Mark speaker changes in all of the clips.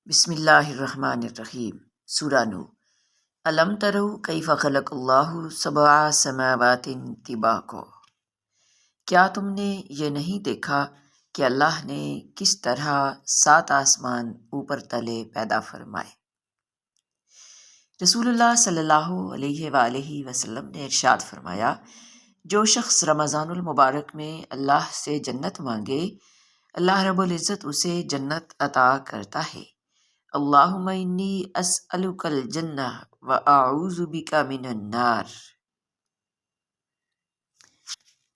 Speaker 1: بسم اللہ الرحمن الرحیم۔ سورہ نور۔ الم ترو کیف خلق اللہ سبع سماوات طباقا۔ کیا تم نے یہ نہیں دیکھا کہ اللہ نے کس طرح 7 آسمان اوپر تلے پیدا فرمائے۔ رسول اللہ صلی اللہ علیہ وآلہ وسلم نے ارشاد فرمایا، جو شخص رمضان المبارک میں اللہ سے جنت مانگے، اللہ رب العزت اسے جنت عطا کرتا ہے۔ اللہم انی اسألک الجنہ واعوذ بک من النار۔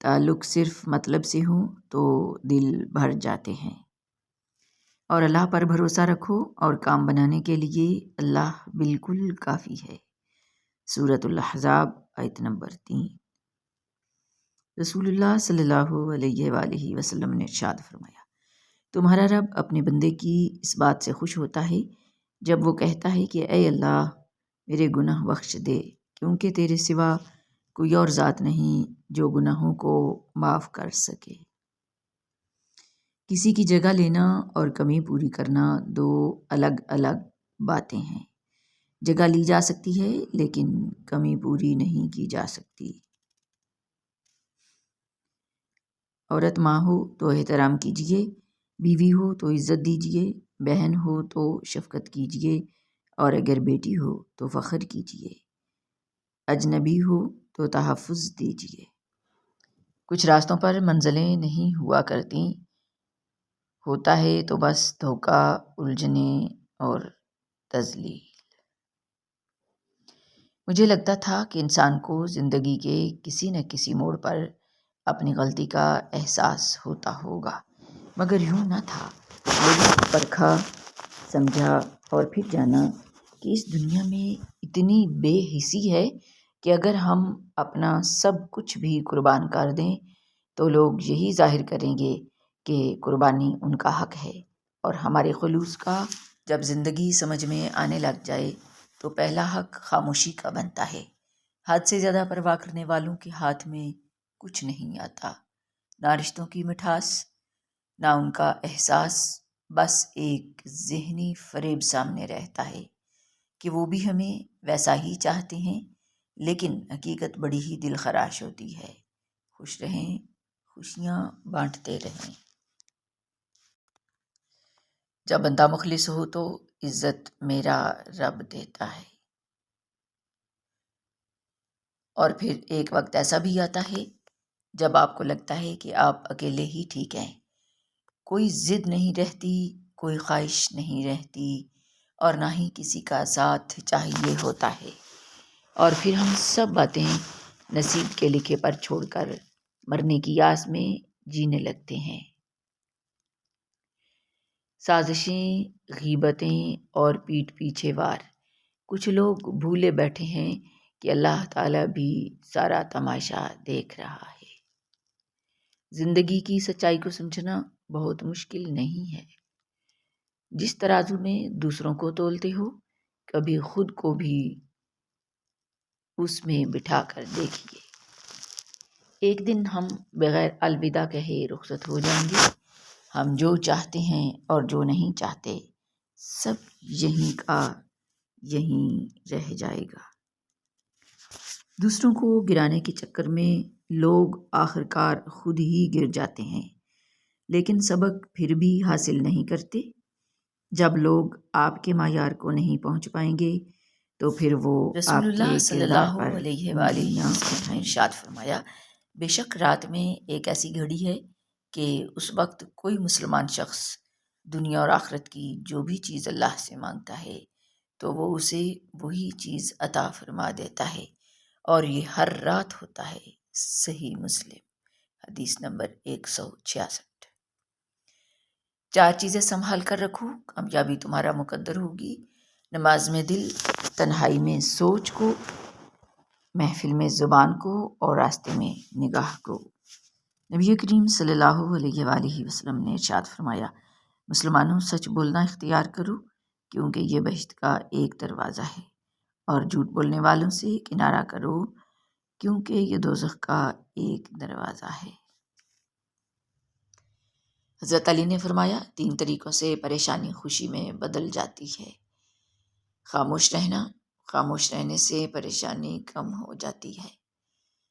Speaker 1: تعلق صرف مطلب سے ہوں تو دل بھر جاتے ہیں، اور اللہ پر بھروسہ رکھو اور کام بنانے کے لیے اللہ بالکل کافی ہے۔ سورۃ الاحزاب آیت نمبر 3۔ رسول اللہ صلی اللہ علیہ وآلہ وسلم نے ارشاد فرمایا، تمہارا رب اپنے بندے کی اس بات سے خوش ہوتا ہے جب وہ کہتا ہے کہ اے اللہ میرے گناہ بخش دے، کیونکہ تیرے سوا کوئی اور ذات نہیں جو گناہوں کو معاف کر سکے۔ کسی کی جگہ لینا اور کمی پوری کرنا دو الگ الگ باتیں ہیں۔ جگہ لی جا سکتی ہے لیکن کمی پوری نہیں کی جا سکتی۔ عورت ماں ہو تو احترام کیجیے، بیوی ہو تو عزت دیجیے، بہن ہو تو شفقت کیجیے، اور اگر بیٹی ہو تو فخر کیجیے، اجنبی ہو تو تحفظ دیجیے۔ کچھ راستوں پر منزلیں نہیں ہوا کرتی، ہوتا ہے تو بس دھوکہ، الجھنے اور تضلیل۔ مجھے لگتا تھا کہ انسان کو زندگی کے کسی نہ کسی موڑ پر اپنی غلطی کا احساس ہوتا ہوگا، مگر یوں نہ تھا۔ لوگوں کو پرکھا، سمجھا اور پھر جانا کہ اس دنیا میں اتنی بے حسی ہے کہ اگر ہم اپنا سب کچھ بھی قربان کر دیں تو لوگ یہی ظاہر کریں گے کہ قربانی ان کا حق ہے، اور ہمارے خلوص کا جب زندگی سمجھ میں آنے لگ جائے تو پہلا حق خاموشی کا بنتا ہے۔ حد سے زیادہ پرواہ کرنے والوں کے ہاتھ میں کچھ نہیں آتا، نہ رشتوں کی مٹھاس، نہ ان کا احساس، بس ایک ذہنی فریب سامنے رہتا ہے کہ وہ بھی ہمیں ویسا ہی چاہتے ہیں، لیکن حقیقت بڑی ہی دل خراش ہوتی ہے۔ خوش رہیں، خوشیاں بانٹتے رہیں۔ جب بندہ مخلص ہو تو عزت میرا رب دیتا ہے، اور پھر ایک وقت ایسا بھی آتا ہے جب آپ کو لگتا ہے کہ آپ اکیلے ہی ٹھیک ہیں، کوئی ضد نہیں رہتی، کوئی خواہش نہیں رہتی، اور نہ ہی کسی کا ساتھ چاہیے ہوتا ہے، اور پھر ہم سب باتیں نصیب کے لکھے پر چھوڑ کر مرنے کی آس میں جینے لگتے ہیں۔ سازشیں، غیبتیں اور پیٹھ پیچھے وار، کچھ لوگ بھولے بیٹھے ہیں کہ اللہ تعالیٰ بھی سارا تماشا دیکھ رہا ہے۔ زندگی کی سچائی کو سمجھنا بہت مشکل نہیں ہے۔ جس ترازو میں دوسروں کو تولتے ہو، کبھی خود کو بھی اس میں بٹھا کر دیکھیے۔ ایک دن ہم بغیر الوداع کہے رخصت ہو جائیں گے۔ ہم جو چاہتے ہیں اور جو نہیں چاہتے، سب یہیں کا یہیں رہ جائے گا۔ دوسروں کو گرانے کے چکر میں لوگ آخر کار خود ہی گر جاتے ہیں، لیکن سبق پھر بھی حاصل نہیں کرتے۔ جب لوگ آپ کے معیار کو نہیں پہنچ پائیں گے تو پھر وہ رسول اللہ صلی اللہ علیہ وآلہ وسلم نے ارشاد فرمایا، بے شک رات میں ایک ایسی گھڑی ہے کہ اس وقت کوئی مسلمان شخص دنیا اور آخرت کی جو بھی چیز اللہ سے مانگتا ہے تو وہ اسے وہی چیز عطا فرما دیتا ہے، اور یہ ہر رات ہوتا ہے۔ صحیح مسلم حدیث نمبر 166۔ 4 چیزیں سنبھال کر رکھو، کامیابی تمہارا مقدر ہوگی۔ نماز میں دل، تنہائی میں سوچ کو، محفل میں زبان کو، اور راستے میں نگاہ کو۔ نبی کریم صلی اللہ علیہ وآلہ وسلم نے ارشاد فرمایا، مسلمانوں سچ بولنا اختیار کرو، کیونکہ یہ بہشت کا ایک دروازہ ہے، اور جھوٹ بولنے والوں سے کنارہ کرو، کیونکہ یہ دوزخ کا ایک دروازہ ہے۔ حضرت علی نے فرمایا 3 طریقوں سے پریشانی خوشی میں بدل جاتی ہے۔ خاموش رہنا، خاموش رہنے سے پریشانی کم ہو جاتی ہے۔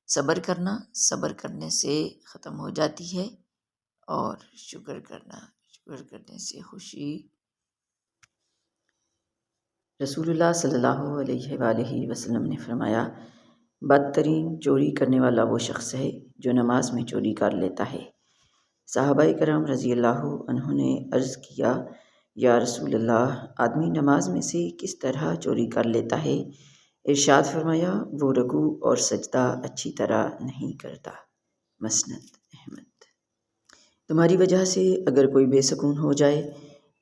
Speaker 1: صبر کرنا، صبر کرنے سے ختم ہو جاتی ہے۔ اور شکر کرنا، شکر کرنے سے خوشی۔ رسول اللہ صلی اللہ علیہ وآلہ وسلم نے فرمایا بدترین چوری کرنے والا وہ شخص ہے جو نماز میں چوری کر لیتا ہے۔ صحابہ کرام رضی اللہ عنہ نے عرض کیا یا رسول اللہ، آدمی نماز میں سے کس طرح چوری کر لیتا ہے؟ ارشاد فرمایا وہ رکوع اور سجدہ اچھی طرح نہیں کرتا۔ مسند احمد۔ تمہاری وجہ سے اگر کوئی بے سکون ہو جائے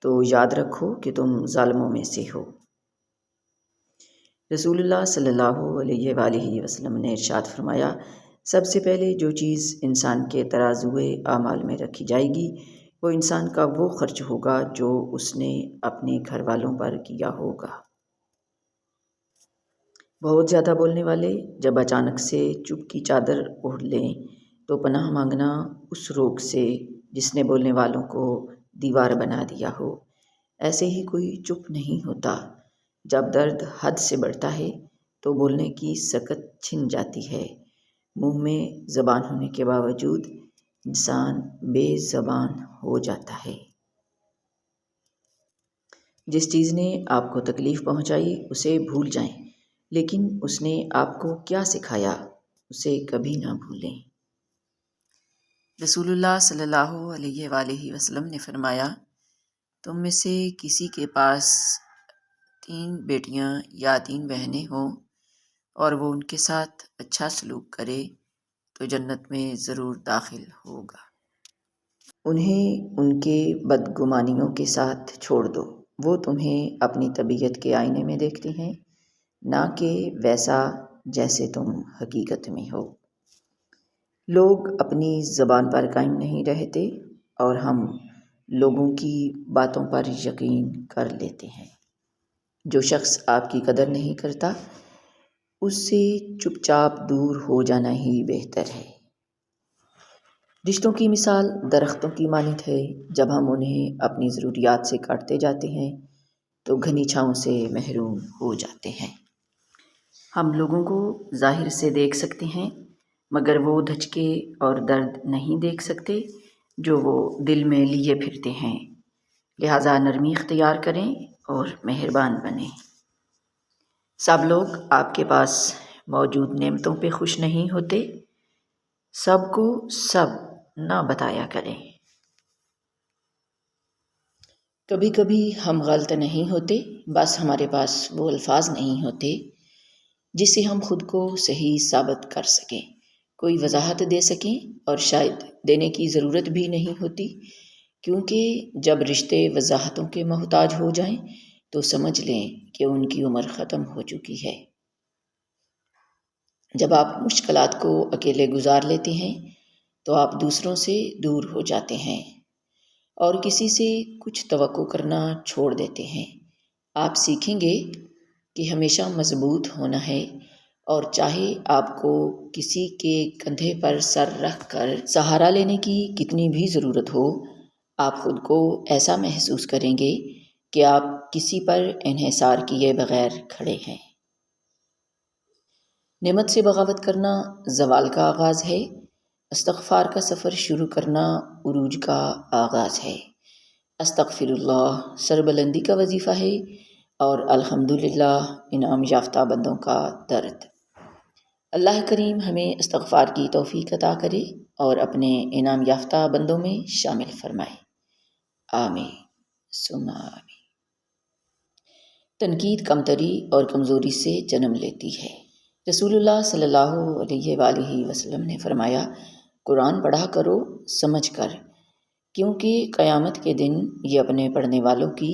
Speaker 1: تو یاد رکھو کہ تم ظالموں میں سے ہو۔ رسول اللہ صلی اللہ علیہ وآلہ وسلم نے ارشاد فرمایا سب سے پہلے جو چیز انسان کے ترازوئے اعمال میں رکھی جائے گی وہ انسان کا وہ خرچ ہوگا جو اس نے اپنے گھر والوں پر کیا ہوگا۔ بہت زیادہ بولنے والے جب اچانک سے چپ کی چادر اوڑھ لیں تو پناہ مانگنا اس روگ سے جس نے بولنے والوں کو دیوار بنا دیا ہو۔ ایسے ہی کوئی چپ نہیں ہوتا۔ جب درد حد سے بڑھتا ہے تو بولنے کی سکت چھن جاتی ہے۔ منہ میں زبان ہونے کے باوجود انسان بے زبان ہو جاتا ہے۔ جس چیز نے آپ کو تکلیف پہنچائی اسے بھول جائیں، لیکن اس نے آپ کو کیا سکھایا اسے کبھی نہ بھولیں۔ رسول اللہ صلی اللہ علیہ وآلہ وسلم نے فرمایا تم میں سے کسی کے پاس 3 بیٹیاں یا 3 بہنیں ہوں اور وہ ان کے ساتھ اچھا سلوک کرے تو جنت میں ضرور داخل ہوگا۔ انہیں ان کے بدگمانیوں کے ساتھ چھوڑ دو، وہ تمہیں اپنی طبیعت کے آئینے میں دیکھتی ہیں، نہ کہ ویسا جیسے تم حقیقت میں ہو۔ لوگ اپنی زبان پر قائم نہیں رہتے اور ہم لوگوں کی باتوں پر یقین کر لیتے ہیں۔ جو شخص آپ کی قدر نہیں کرتا اس سے چپ چاپ دور ہو جانا ہی بہتر ہے۔ رشتوں کی مثال درختوں کی مانند ہے، جب ہم انہیں اپنی ضروریات سے کاٹتے جاتے ہیں تو گھنی چھاؤں سے محروم ہو جاتے ہیں۔ ہم لوگوں کو ظاہر سے دیکھ سکتے ہیں مگر وہ دھچکے اور درد نہیں دیکھ سکتے جو وہ دل میں لیے پھرتے ہیں، لہٰذا نرمی اختیار کریں اور مہربان بنیں۔ سب لوگ آپ کے پاس موجود نعمتوں پہ خوش نہیں ہوتے، سب کو سب نہ بتایا کریں۔ کبھی کبھی ہم غلط نہیں ہوتے، بس ہمارے پاس وہ الفاظ نہیں ہوتے جس سے ہم خود کو صحیح ثابت کر سکیں، کوئی وضاحت دے سکیں، اور شاید دینے کی ضرورت بھی نہیں ہوتی، کیونکہ جب رشتے وضاحتوں کے محتاج ہو جائیں تو سمجھ لیں کہ ان کی عمر ختم ہو چکی ہے۔ جب آپ مشکلات کو اکیلے گزار لیتے ہیں تو آپ دوسروں سے دور ہو جاتے ہیں اور کسی سے کچھ توقع کرنا چھوڑ دیتے ہیں۔ آپ سیکھیں گے کہ ہمیشہ مضبوط ہونا ہے، اور چاہے آپ کو کسی کے کندھے پر سر رکھ کر سہارا لینے کی کتنی بھی ضرورت ہو، آپ خود کو ایسا محسوس کریں گے کہ آپ کسی پر انحصار کیے بغیر کھڑے ہیں۔ نعمت سے بغاوت کرنا زوال کا آغاز ہے، استغفار کا سفر شروع کرنا عروج کا آغاز ہے۔ استغفر اللہ سربلندی کا وظیفہ ہے اور الحمدللہ انعام یافتہ بندوں کا درد۔ اللہ کریم ہمیں استغفار کی توفیق عطا کرے اور اپنے انعام یافتہ بندوں میں شامل فرمائے۔ آمین ثم آمین۔ تنقید کمتری اور کمزوری سے جنم لیتی ہے۔ رسول اللہ صلی اللہ علیہ وآلہ وسلم نے فرمایا قرآن پڑھا کرو سمجھ کر، کیونکہ قیامت کے دن یہ اپنے پڑھنے والوں کی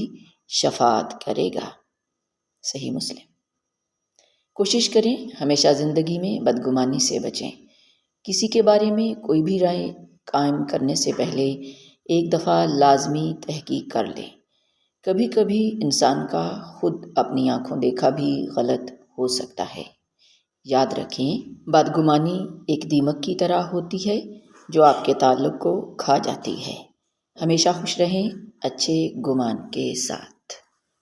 Speaker 1: شفاعت کرے گا۔ صحیح مسلم۔ کوشش کریں ہمیشہ زندگی میں بدگمانی سے بچیں۔ کسی کے بارے میں کوئی بھی رائے قائم کرنے سے پہلے ایک دفعہ لازمی تحقیق کر لیں۔ کبھی کبھی انسان کا خود اپنی آنکھوں دیکھا بھی غلط ہو سکتا ہے۔ یاد رکھیں بدگمانی ایک دیمک کی طرح ہوتی ہے جو آپ کے تعلق کو کھا جاتی ہے۔ ہمیشہ خوش رہیں اچھے گمان کے ساتھ۔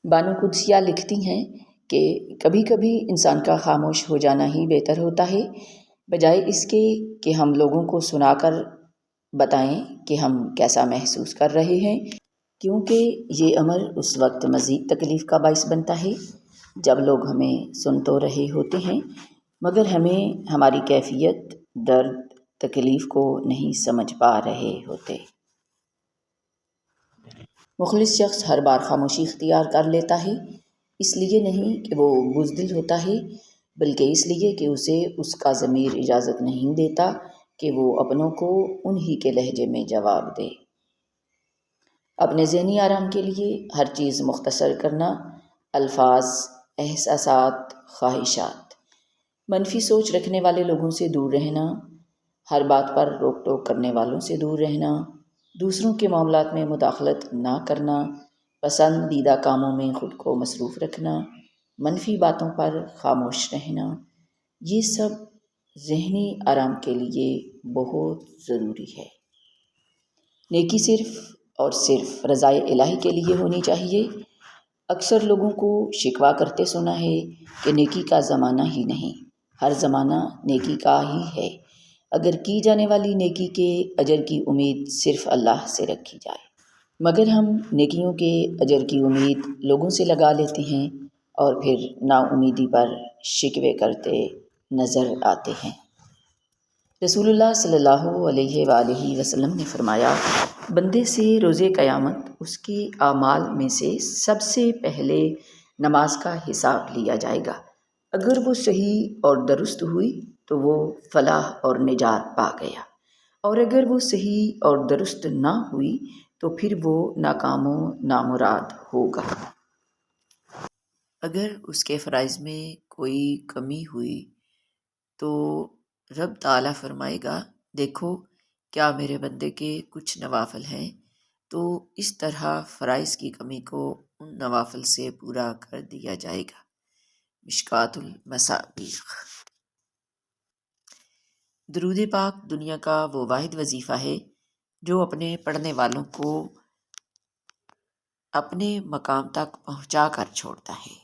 Speaker 1: بانو قدسیہ لکھتی ہیں کہ کبھی کبھی انسان کا خاموش ہو جانا ہی بہتر ہوتا ہے، بجائے اس کے کہ ہم لوگوں کو سنا کر بتائیں کہ ہم کیسا محسوس کر رہے ہیں، کیونکہ یہ عمل اس وقت مزید تکلیف کا باعث بنتا ہے جب لوگ ہمیں سن تو رہے ہوتے ہیں مگر ہمیں ہماری کیفیت، درد، تکلیف کو نہیں سمجھ پا رہے ہوتے۔ مخلص شخص ہر بار خاموشی اختیار کر لیتا ہے، اس لیے نہیں کہ وہ بزدل ہوتا ہے بلکہ اس لیے کہ اسے اس کا ضمیر اجازت نہیں دیتا کہ وہ اپنوں کو انہی کے لہجے میں جواب دے۔ اپنے ذہنی آرام کے لیے ہر چیز مختصر کرنا، الفاظ، احساسات، خواہشات، منفی سوچ رکھنے والے لوگوں سے دور رہنا، ہر بات پر روک ٹوک کرنے والوں سے دور رہنا، دوسروں کے معاملات میں مداخلت نہ کرنا، پسندیدہ کاموں میں خود کو مصروف رکھنا، منفی باتوں پر خاموش رہنا، یہ سب ذہنی آرام کے لیے بہت ضروری ہے۔ نیکی صرف اور صرف رضائے الہی کے لیے ہونی چاہیے۔ اکثر لوگوں کو شکوہ کرتے سنا ہے کہ نیکی کا زمانہ ہی نہیں، ہر زمانہ نیکی کا ہی ہے، اگر کی جانے والی نیکی کے اجر کی امید صرف اللہ سے رکھی جائے۔ مگر ہم نیکیوں کے اجر کی امید لوگوں سے لگا لیتے ہیں اور پھر نا امیدی پر شکوے کرتے نظر آتے ہیں۔ رسول اللہ صلی اللہ علیہ وآلہ وسلم نے فرمایا، بندے سے روز قیامت اس کے اعمال میں سے سب سے پہلے نماز کا حساب لیا جائے گا، اگر وہ صحیح اور درست ہوئی تو وہ فلاح اور نجات پا گیا، اور اگر وہ صحیح اور درست نہ ہوئی تو پھر وہ ناکام و نامراد ہوگا۔ اگر اس کے فرائض میں کوئی کمی ہوئی تو رب تعالیٰ فرمائے گا، دیکھو کیا میرے بندے کے کچھ نوافل ہیں، تو اس طرح فرائض کی کمی کو ان نوافل سے پورا کر دیا جائے گا۔ مشکوٰۃ المصابیح۔ درود پاک دنیا کا وہ واحد وظیفہ ہے جو اپنے پڑھنے والوں کو اپنے مقام تک پہنچا کر چھوڑتا ہے۔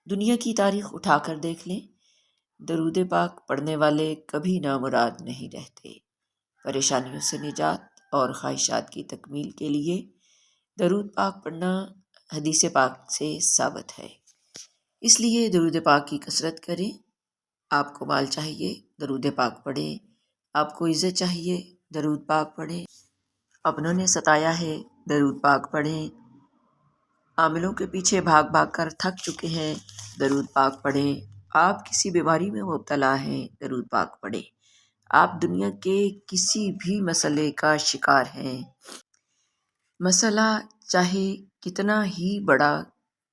Speaker 1: دنیا کی تاریخ اٹھا کر دیکھ لیں، درود پاک پڑھنے والے کبھی نامراد نہیں رہتے۔ پریشانیوں سے نجات اور خواہشات کی تکمیل کے لیے درود پاک پڑھنا حدیث پاک سے ثابت ہے، اس لیے درود پاک کی کثرت کریں۔ آپ کو مال چاہیے، درود پاک پڑھیں۔ آپ کو عزت چاہیے، درود پاک پڑھیں۔ اپنوں نے ستایا ہے، درود پاک پڑھیں۔ عاملوں کے پیچھے بھاگ بھاگ کر تھک چکے ہیں، درود پاک پڑھیں۔ آپ کسی بیماری میں مبتلا ہیں، درود پاک پڑھیں۔ آپ دنیا کے کسی بھی مسئلے کا شکار ہیں، مسئلہ چاہے کتنا ہی بڑا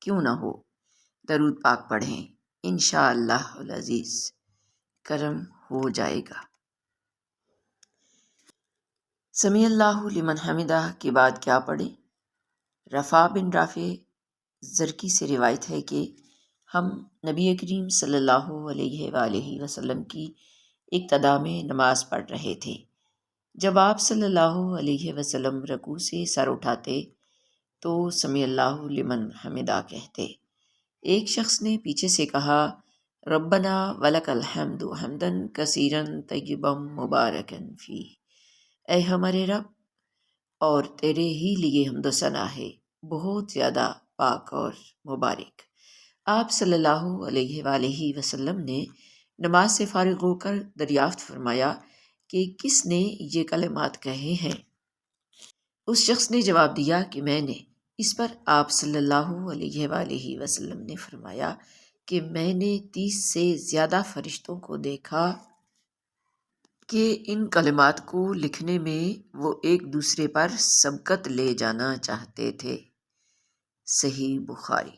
Speaker 1: کیوں نہ ہو، درود پاک پڑھیں، انشاءاللہ العزیز کرم ہو جائے گا۔ سمیع اللہ لمن حمدہ کے بعد کیا پڑھیں؟ رفاع بن رافع زرقی سے روایت ہے کہ ہم نبی کریم صلی اللہ علیہ وآلہ وسلم کی اقتداء میں نماز پڑھ رہے تھے۔ جب آپ صلی اللہ علیہ وسلم رکوع سے سر اٹھاتے تو سمیع اللہ لمن حمدہ کہتے۔ ایک شخص نے پیچھے سے کہا، ربنا ولک الحمد حمدا کثیرا طیبا مبارکا فیہ، اے ہمارے رب، اور تیرے ہی لیے حمد و ثنا ہے، بہت زیادہ پاک اور مبارک۔ آپ صلی اللہ علیہ وآلہ وسلم نے نماز سے فارغ ہو کر دریافت فرمایا کہ کس نے یہ کلمات کہے ہیں؟ اس شخص نے جواب دیا کہ میں نے۔ اس پر آپ صلی اللہ علیہ وآلہ وسلم نے فرمایا کہ میں نے 30 سے زیادہ فرشتوں کو دیکھا کہ ان کلمات کو لکھنے میں وہ ایک دوسرے پر سبقت لے جانا چاہتے تھے۔ صحیح بخاری۔